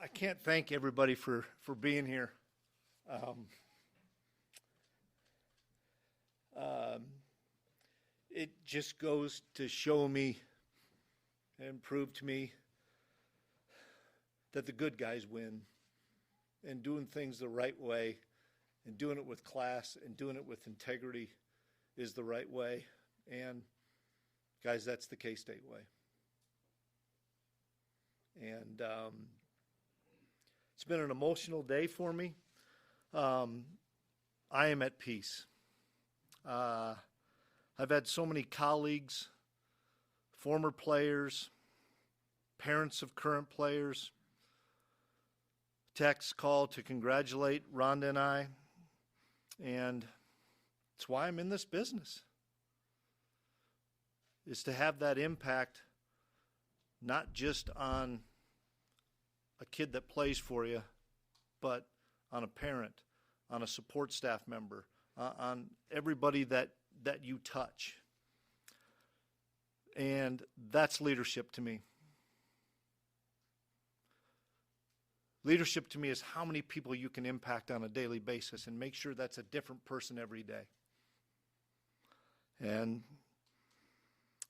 I can't thank everybody for being here. It just goes to show me and prove to me that the good guys win, and doing things the right way and doing it with class and doing it with integrity is the right way. And guys, that's the K-State way. And it's been an emotional day for me. I am at peace. I've had so many colleagues, former players, parents of current players, text, call to congratulate Rhonda and I, and it's why I'm in this business, is to have that impact not just on a kid that plays for you, but on a parent, on a support staff member, on everybody that you touch. And that's leadership to me. Leadership to me is how many people you can impact on a daily basis and make sure that's a different person every day. And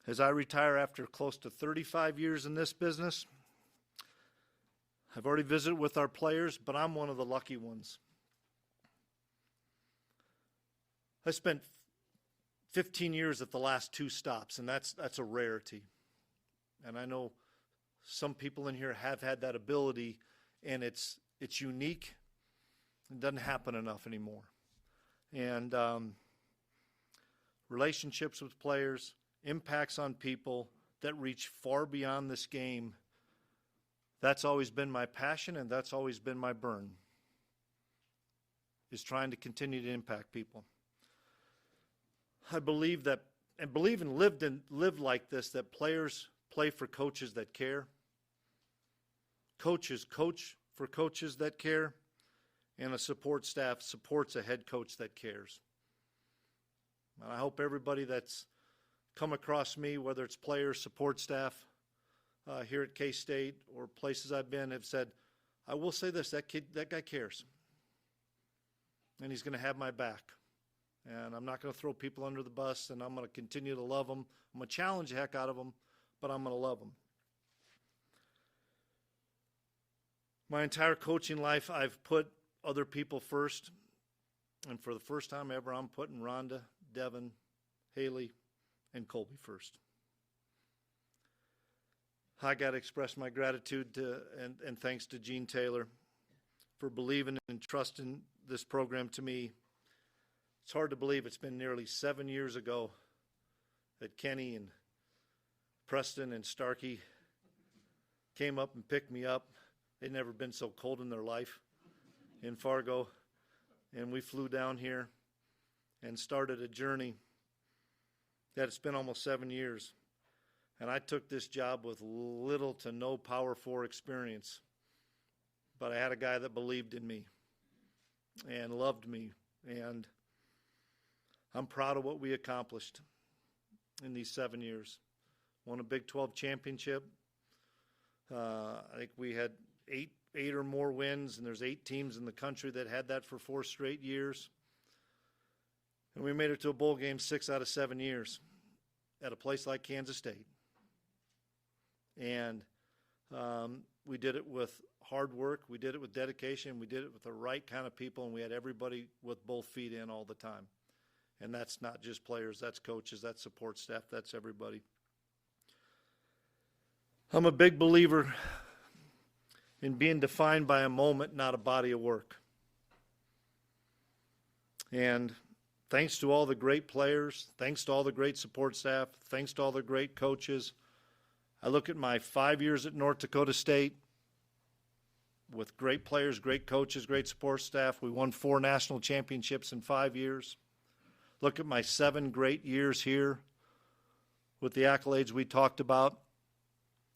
as I retire after close to 35 years in this business, I've already visited with our players, but I'm one of the lucky ones. I spent 15 years at the last two stops, and that's a rarity. And I know some people in here have had that ability, and it's unique. It doesn't happen enough anymore. And relationships with players, impacts on people that reach far beyond this game, that's always been my passion, and that's always been my burn, is trying to continue to impact people. I believe that, and believe and live like this, that players play for coaches that care. Coaches coach for coaches that care, and a support staff supports a head coach that cares. And I hope everybody that's come across me, whether it's players, support staff here at K-State or places I've been, have said, I will say this, that guy cares. And he's going to have my back. And I'm not going to throw people under the bus, and I'm going to continue to love them. I'm going to challenge the heck out of them, but I'm going to love them. My entire coaching life, I've put other people first. And for the first time ever, I'm putting Rhonda, Devin, Haley, and Colby first. I got to express my gratitude and thanks to Gene Taylor for believing and trusting this program to me. It's hard to believe it's been nearly 7 years ago that Kenny and Preston and Starkey came up and picked me up. They'd never been so cold in their life in Fargo. And we flew down here and started a journey that it's been almost 7 years. And I took this job with little to no Power 4 experience. But I had a guy that believed in me and loved me. And I'm proud of what we accomplished in these 7 years. Won a Big 12 championship. I think we had eight or more wins, and there's 8 teams in the country that had that for 4 straight years. And we made it to a bowl game 6 out of 7 years at a place like Kansas State. And we did it with hard work, we did it with dedication, we did it with the right kind of people, and we had everybody with both feet in all the time. And that's not just players, that's coaches, that's support staff, that's everybody. I'm a big believer in being defined by a moment, not a body of work. And thanks to all the great players, thanks to all the great support staff, thanks to all the great coaches, I look at my 5 years at North Dakota State with great players, great coaches, great support staff. We won 4 national championships in 5 years. Look at my 7 great years here with the accolades we talked about.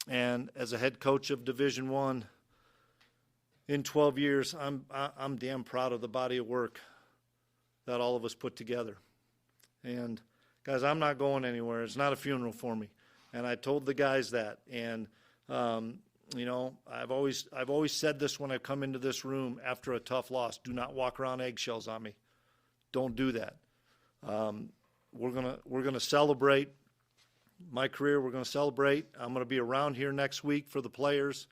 And as a head coach of Division I in 12 years, I'm damn proud of the body of work that all of us put together. And guys, I'm not going anywhere. It's not a funeral for me. And I told the guys that. And You know, I've always said this when I come into this room after a tough loss. Do not walk around eggshells on me. Don't do that. We're gonna celebrate my career. We're gonna celebrate. I'm gonna be around here next week for the players.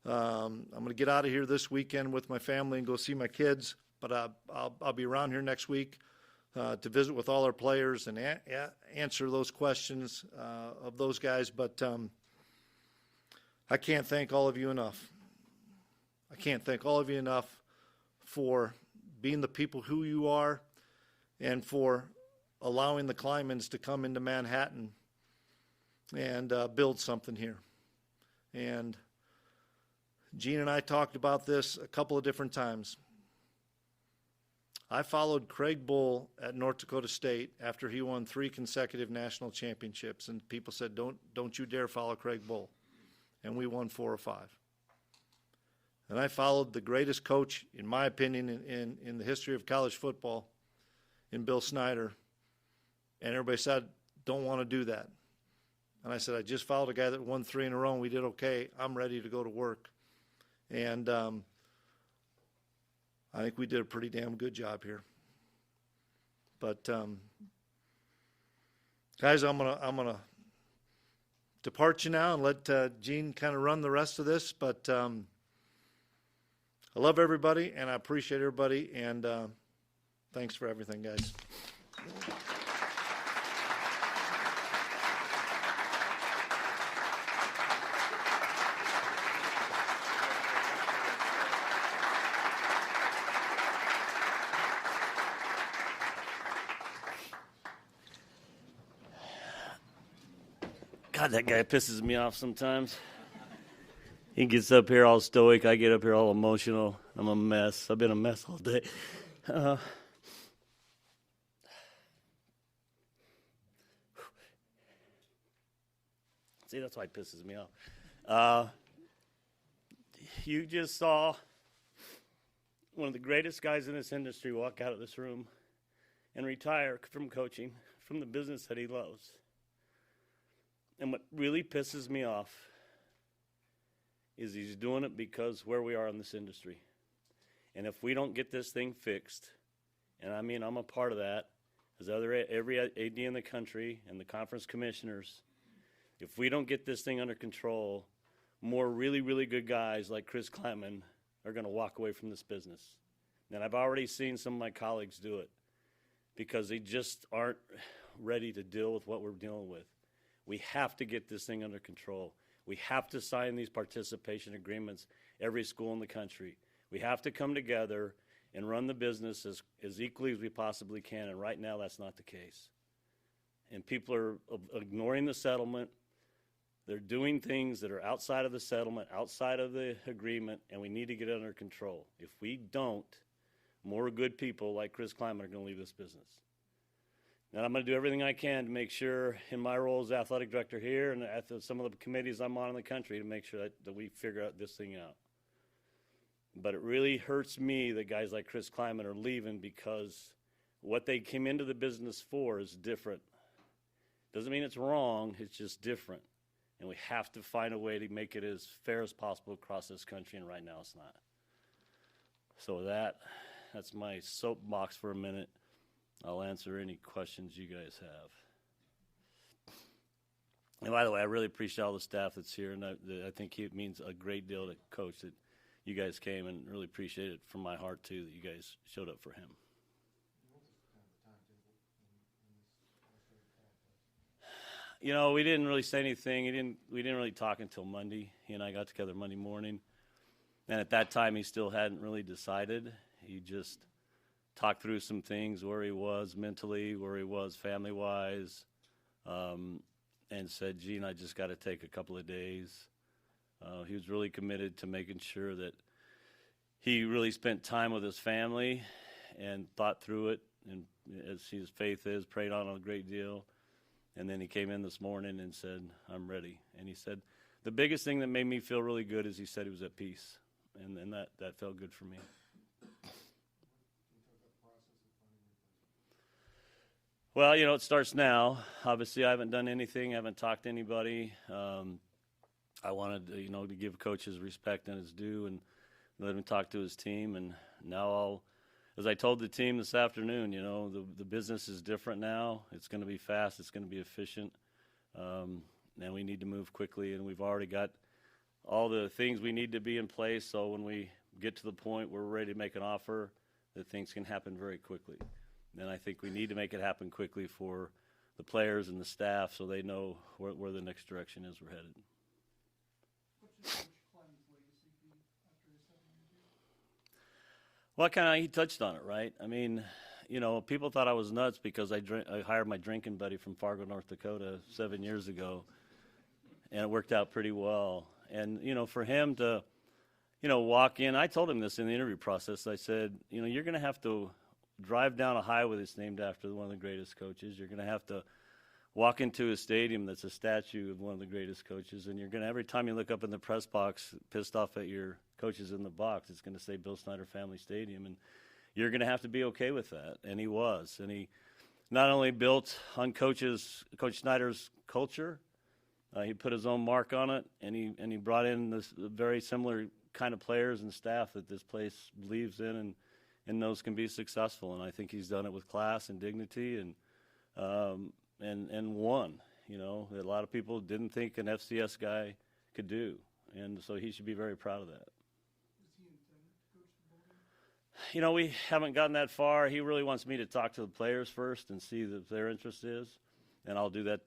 I'm gonna get out of here this weekend with my family and go see my kids. But I'll be around here next week to visit with all our players and answer those questions of those guys. But I can't thank all of you enough. I can't thank all of you enough for being the people who you are and for allowing the Kliemans to come into Manhattan and build something here. And Gene and I talked about this a couple of different times. I followed Craig Bull at North Dakota State after he won 3 consecutive national championships, and people said, don't you dare follow Craig Bull. And we won 4 or 5. And I followed the greatest coach, in my opinion, in the history of college football, in Bill Snyder. And everybody said, don't want to do that. And I said, I just followed a guy that won 3 in a row, and we did okay. I'm ready to go to work. And I think we did a pretty damn good job here. But guys, I'm gonna depart you now and let Gene kind of run the rest of this. But I love everybody, and I appreciate everybody, and thanks for everything, guys. God, that guy pisses me off sometimes. He gets up here all stoic. I get up here all emotional. I'm a mess. I've been a mess all day. See, that's why it pisses me off. You just saw one of the greatest guys in this industry walk out of this room and retire from coaching, from the business that he loves. And what really pisses me off is he's doing it because where we are in this industry. And if we don't get this thing fixed, and I mean I'm a part of that, as every AD in the country and the conference commissioners, if we don't get this thing under control, more really, really good guys like Chris Klieman are going to walk away from this business. And I've already seen some of my colleagues do it because they just aren't ready to deal with what we're dealing with. We have to get this thing under control. We have to sign these participation agreements, every school in the country. We have to come together and run the business as equally as we possibly can, and right now that's not the case. And people are ignoring the settlement. They're doing things that are outside of the settlement, outside of the agreement, and we need to get it under control. If we don't, more good people like Chris Klieman are going to leave this business. And I'm going to do everything I can to make sure, in my role as athletic director here and at some of the committees I'm on in the country, to make sure that we figure out this thing out. But it really hurts me that guys like Chris Klieman are leaving because what they came into the business for is different. Doesn't mean it's wrong, it's just different. And we have to find a way to make it as fair as possible across this country, and right now it's not. So with that's my soapbox for a minute. I'll answer any questions you guys have. And by the way, I really appreciate all the staff that's here, and I think it means a great deal to Coach that you guys came, and really appreciate it from my heart, too, that you guys showed up for him. You know, we didn't really say anything. We didn't really talk until Monday. He and I got together Monday morning. And at that time, he still hadn't really decided. He just talked through some things, where he was mentally, where he was family-wise, and said, Gene, I just got to take a couple of days. He was really committed to making sure that he really spent time with his family and thought through it, and as his faith is, prayed on it a great deal. And then he came in this morning and said, I'm ready. And he said, the biggest thing that made me feel really good is he said he was at peace. And that felt good for me. Well, you know, it starts now. Obviously, I haven't done anything. I haven't talked to anybody. I wanted to give Coach his respect and his due and let him talk to his team. And now as I told the team this afternoon, the business is different now. It's going to be fast. It's going to be efficient. And we need to move quickly. And we've already got all the things we need to be in place. So when we get to the point where we're ready to make an offer, that things can happen very quickly. And I think we need to make it happen quickly for the players and the staff so they know where the next direction is we're headed. What should Coach Klieman's legacy be after his 7 years here? Well, he touched on it, right? I mean, people thought I was nuts because I hired my drinking buddy from Fargo, North Dakota 7 years ago, and it worked out pretty well. And, for him to, walk in, I told him this in the interview process. I said, you're going to have to drive down a highway that's named after one of the greatest coaches. You're going to have to walk into a stadium that's a statue of one of the greatest coaches, and you're going to, every time you look up in the press box, pissed off at your coaches in the box, it's going to say Bill Snyder Family Stadium, and you're going to have to be okay with that. And he was. And he not only built on Coach Snyder's culture, he put his own mark on it, and he brought in this very similar kind of players and staff that this place believes in and knows can be successful. And I think he's done it with class and dignity and won, that a lot of people didn't think an FCS guy could do. And so he should be very proud of that. Is he intended to coach the ball game? We haven't gotten that far. He really wants me to talk to the players first and see what their interest is. And I'll do that,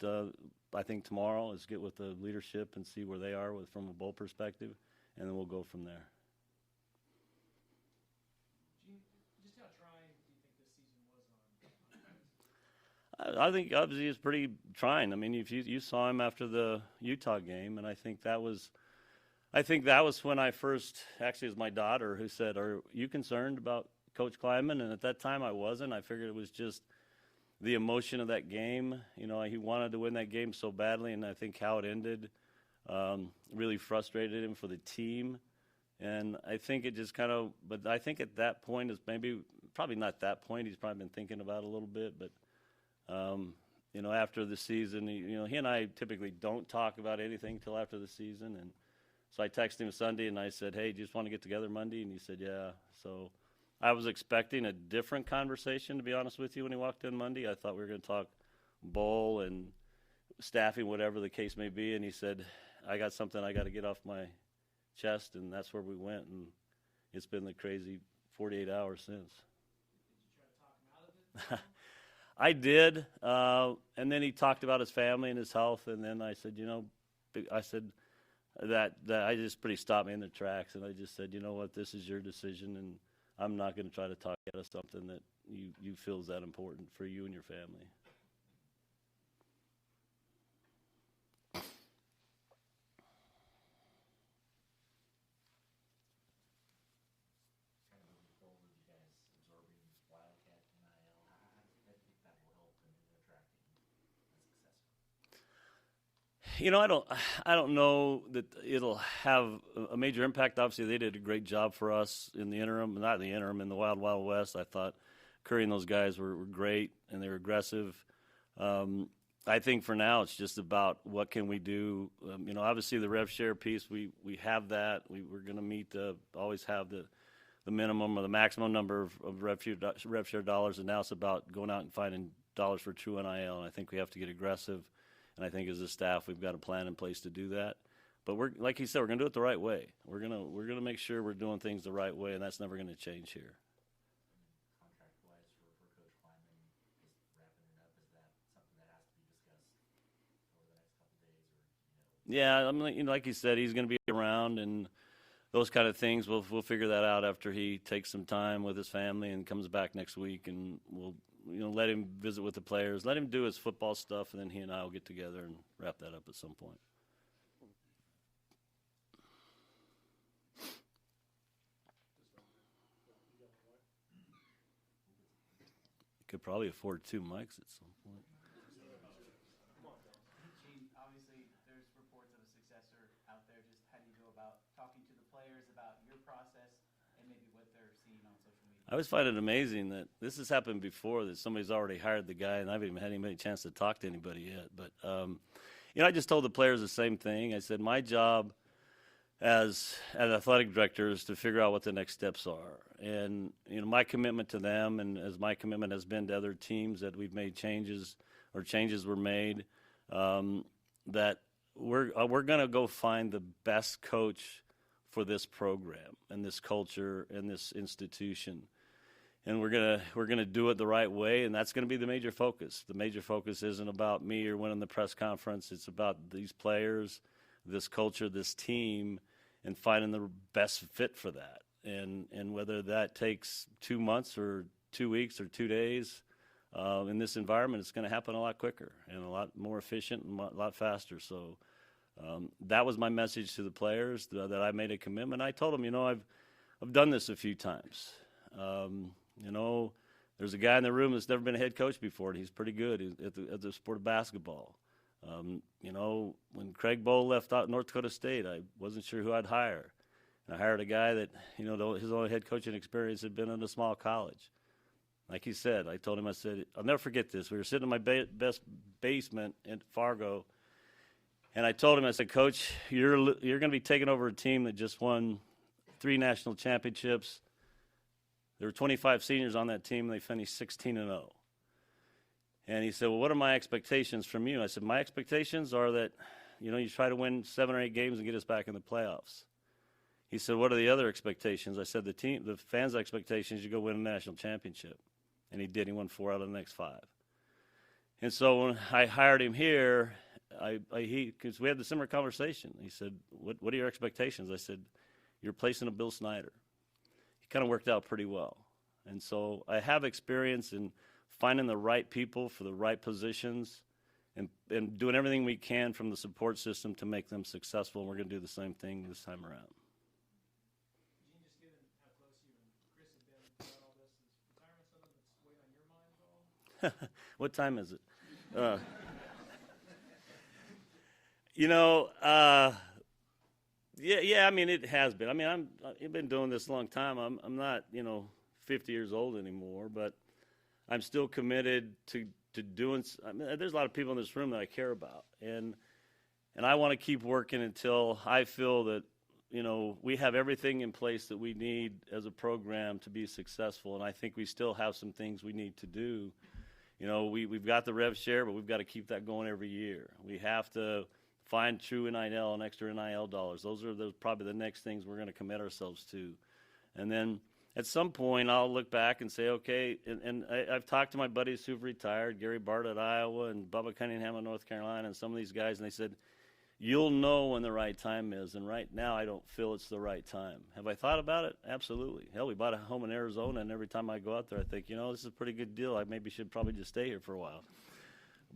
I think, tomorrow, is get with the leadership and see where they are from a bowl perspective, and then we'll go from there. Just how trying do you think this season was on? I think obviously it's pretty trying. I mean, if you saw him after the Utah game, and I think that was when I first, actually it was my daughter who said, "Are you concerned about Coach Klieman?" And at that time I wasn't. I figured it was just the emotion of that game. He wanted to win that game so badly, and I think how it ended really frustrated him for the team. And I think it just but I think at that point is probably not that point. He's probably been thinking about it a little bit, but after the season, he and I typically don't talk about anything till after the season. And so I texted him Sunday and I said, "Hey, do you just want to get together Monday?" And he said, "Yeah." So I was expecting a different conversation, to be honest with you, when he walked in Monday. I thought we were going to talk bowl and staffing, whatever the case may be. And he said, "I got something I got to get off my chest," and that's where we went. And it's been the crazy 48 hours since. Did you try to talk him out of it? I did, and then he talked about his family and his health, and then I said, that I just pretty stopped me in the tracks, and I just said, "You know what, this is your decision, and I'm not going to try to talk you out of something that you feel is that important for you and your family." I don't know that it'll have a major impact. Obviously, they did a great job for us in the interim, not in the interim, in the Wild Wild West. I thought Curry and those guys were great, and they were aggressive. I think for now it's just about what can we do. Obviously the rev share piece, we have that. We're going to meet always have the minimum or the maximum number of rev share dollars, and now it's about going out and finding dollars for true NIL, and I think we have to get aggressive. And I think as a staff, we've got a plan in place to do that. But we're, like you said, we're going to do it the right way. We're gonna make sure we're doing things the right way, and that's never going to change here. Contract-wise for Coach Klieman, just wrapping it up, is that something that has to be discussed over the next couple of days, or? Yeah, I mean, like you said, he's going to be around, and those kind of things. We'll figure that out after he takes some time with his family and comes back next week, and we'll let him visit with the players, let him do his football stuff, and then he and I will get together and wrap that up at some point. Could probably afford 2 mics at some point. Gene, obviously there's reports of a successor out there. Just how do you go about talking to the players about your process and maybe what they're seeing on social media? I always find it amazing that this has happened before, that somebody's already hired the guy, and I haven't even had any chance to talk to anybody yet. But I just told the players the same thing. I said, my job as an athletic director is to figure out what the next steps are. And, my commitment to them, and as my commitment has been to other teams that we've made changes or changes were made, that we're going to go find the best coach for this program and this culture and this institution. And we're gonna do it the right way, and that's going to be the major focus. The major focus isn't about me or winning the press conference. It's about these players, this culture, this team, and finding the best fit for that. And whether that takes 2 months or 2 weeks or 2 days, in this environment, it's going to happen a lot quicker and a lot more efficient and a lot faster. So that was my message to the players, that I made a commitment. I told them, I've done this a few times. There's a guy in the room that's never been a head coach before, and he's pretty good at the sport of basketball. When Craig Bowl left out North Dakota State, I wasn't sure who I'd hire. And I hired a guy that, his only head coaching experience had been in a small college. Like he said, I told him, I said, I'll never forget this. We were sitting in my best basement in Fargo, and I told him, I said, Coach, you're going to be taking over a team that just won 3 national championships. There were 25 seniors on that team, and they finished 16-0. And he said, well, what are my expectations from you? I said, my expectations are that, you try to win 7 or 8 games and get us back in the playoffs. He said, what are the other expectations? I said, the fans' expectations, you go win a national championship. And he did. He won 4 out of the next 5. And so when I hired him here, because we had the similar conversation. He said, what are your expectations? I said, you're replacing a Bill Snyder. He kind of worked out pretty well. And so I have experience in finding the right people for the right positions and doing everything we can from the support system to make them successful. And we're going to do the same thing this time around. Gene, just given how close you and Chris have been throughout all this, is retirement something that's weighing on your mind at all? What time is it? Yeah. I mean, it has been. I mean, I've been doing this a long time. I'm not, 50 years old anymore, but I'm still committed to doing. I mean, there's a lot of people in this room that I care about, and I want to keep working until I feel that, we have everything in place that we need as a program to be successful. And I think we still have some things we need to do. We've got the rev share, but we've got to keep that going every year. We have to find true NIL and extra NIL dollars. Those are probably the next things we're going to commit ourselves to. And then at some point, I'll look back and say, okay, and I've talked to my buddies who've retired, Gary Bart at Iowa and Bubba Cunningham at North Carolina, and some of these guys, and they said, you'll know when the right time is, and right now I don't feel it's the right time. Have I thought about it? Absolutely. Hell, we bought a home in Arizona, and every time I go out there, I think, this is a pretty good deal. I maybe should probably just stay here for a while.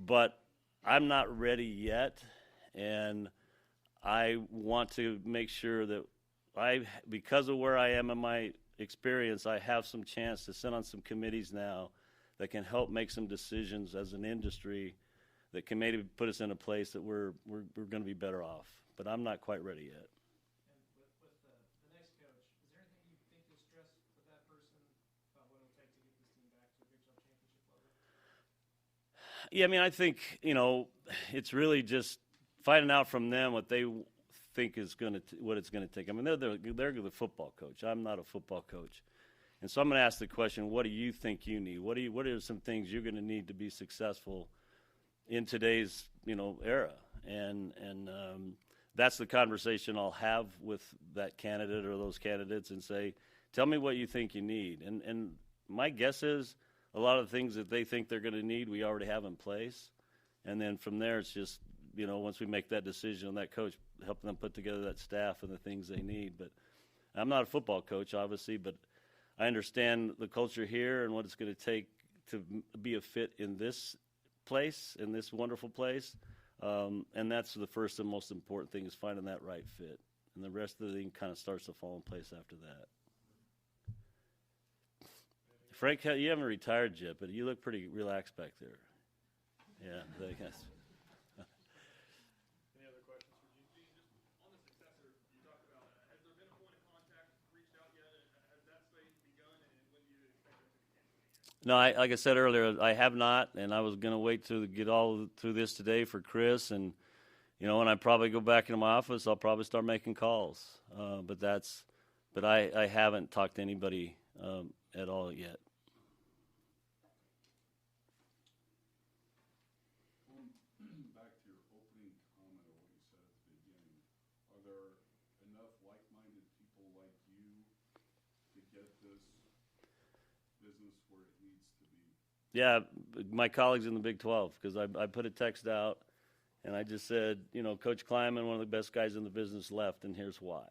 But I'm not ready yet, and I want to make sure that because of where I am in my experience, I have some chance to sit on some committees now that can help make some decisions as an industry that can maybe put us in a place that we're going to be better off. But I'm not quite ready yet. And with the next coach, is there anything you think you'll stress with that person about what it'll take to get this team back to a Big 12 championship level? Yeah, I mean, I think, it's really just finding out from them what they think is what it's going to take. I mean, they're the football coach. I'm not a football coach. And so I'm going to ask the question, what do you think you need? What are some things you're going to need to be successful in today's, era? And that's the conversation I'll have with that candidate or those candidates and say, tell me what you think you need. And my guess is a lot of the things that they think they're going to need, we already have in place. And then from there, it's just, once we make that decision on that coach, helping them put together that staff and the things they need. But I'm not a football coach, obviously, but I understand the culture here and what it's going to take to be a fit in this place, in this wonderful place. And that's the first and most important thing, is finding that right fit. And the rest of the thing kind of starts to fall in place after that. Frank, you haven't retired yet, but you look pretty relaxed back there. Yeah, I guess. Any other questions for Gene? Just on the successor, you talked about, has there been a point of contact reached out yet? Has that phase begun, and when do you expect that to begin? No, like I said earlier, I have not, and I was going to wait to get all through this today for Chris and when I probably go back into my office, I'll probably start making calls. But I haven't talked to anybody at all yet. Back to your opening comment of what you said at the beginning, are there enough like-minded people like you to get this business where it needs to be? Yeah, my colleagues in the Big 12, because I put a text out, and I just said, Coach Klieman, one of the best guys in the business, left, and here's why.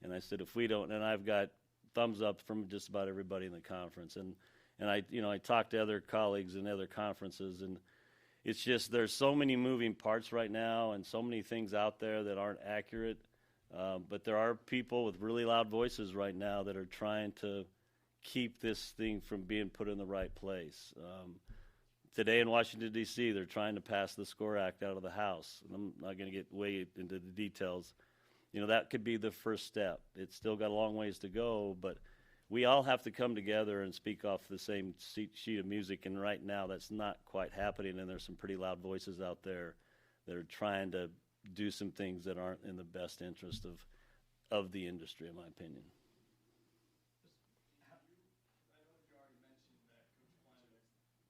And I said, if we don't, and I've got thumbs up from just about everybody in the conference, and I talked to other colleagues in other conferences, and it's just there's so many moving parts right now, and so many things out there that aren't accurate. But there are people with really loud voices right now that are trying to keep this thing from being put in the right place. Today in Washington, D.C., they're trying to pass the SCORE Act out of the House. And I'm not going to get way into the details. That could be the first step. It's still got a long ways to go, but we all have to come together and speak off the same sheet of music, and right now that's not quite happening, and there's some pretty loud voices out there that are trying to do some things that aren't in the best interest of the industry, in my opinion. I know you already mentioned that Coach Klieman,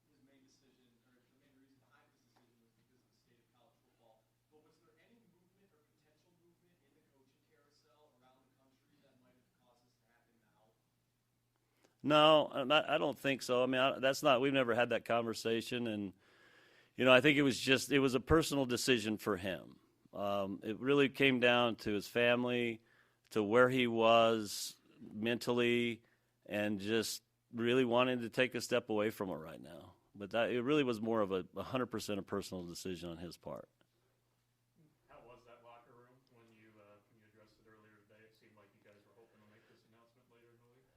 his main decision, or the main reason behind his decision was because of the state of college football. But was there any movement or potential movement in the coaching carousel around the country that might have caused this to happen now? No, I don't think so. I mean, we've never had that conversation, and I think it was a personal decision for him. It really came down to his family, to where he was mentally, and just really wanting to take a step away from it right now. But it really was more of 100% a personal decision on his part. How was that locker room when you addressed it earlier today? It seemed like you guys were hoping to make this announcement later in the week.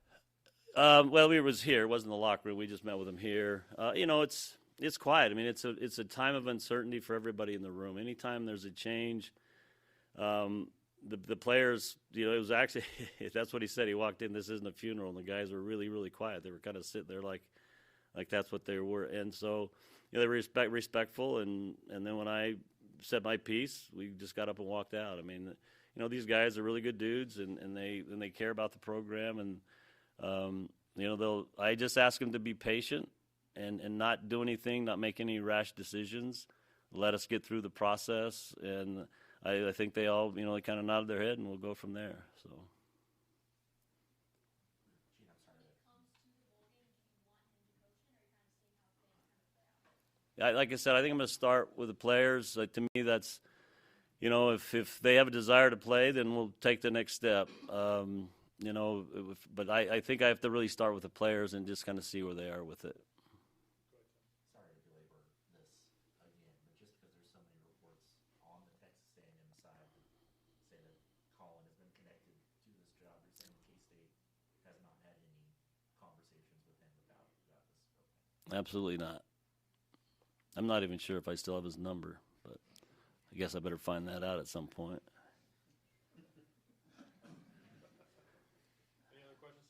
Well, we was here. It wasn't the locker room. We just met with him here. It's quiet. I mean, it's a time of uncertainty for everybody in the room. Anytime there's a change, the players, it was actually that's what he said. He walked in. This isn't a funeral, and the guys were really, really quiet. They were kind of sitting there like that's what they were. And so, they were respectful. And then when I said my piece, we just got up and walked out. I mean, these guys are really good dudes, and they care about the program. And I just ask them to be patient and not do anything, not make any rash decisions. Let us get through the process, and I think they all, they kind of nodded their head, and we'll go from there. So. Like I said, I think I'm going to start with the players. To me, that's, if they have a desire to play, then we'll take the next step. But I think I have to really start with the players and just kind of see where they are with it. Sorry to belabor this again, but just because there's so many reports on the Texas A&M side that say that Colin has been connected to this job, you're saying K-State has not had any conversations with him about this opening? Absolutely not. I'm not even sure if I still have his number, but I guess I better find that out at some point. Any other questions?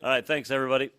All right, thanks, everybody.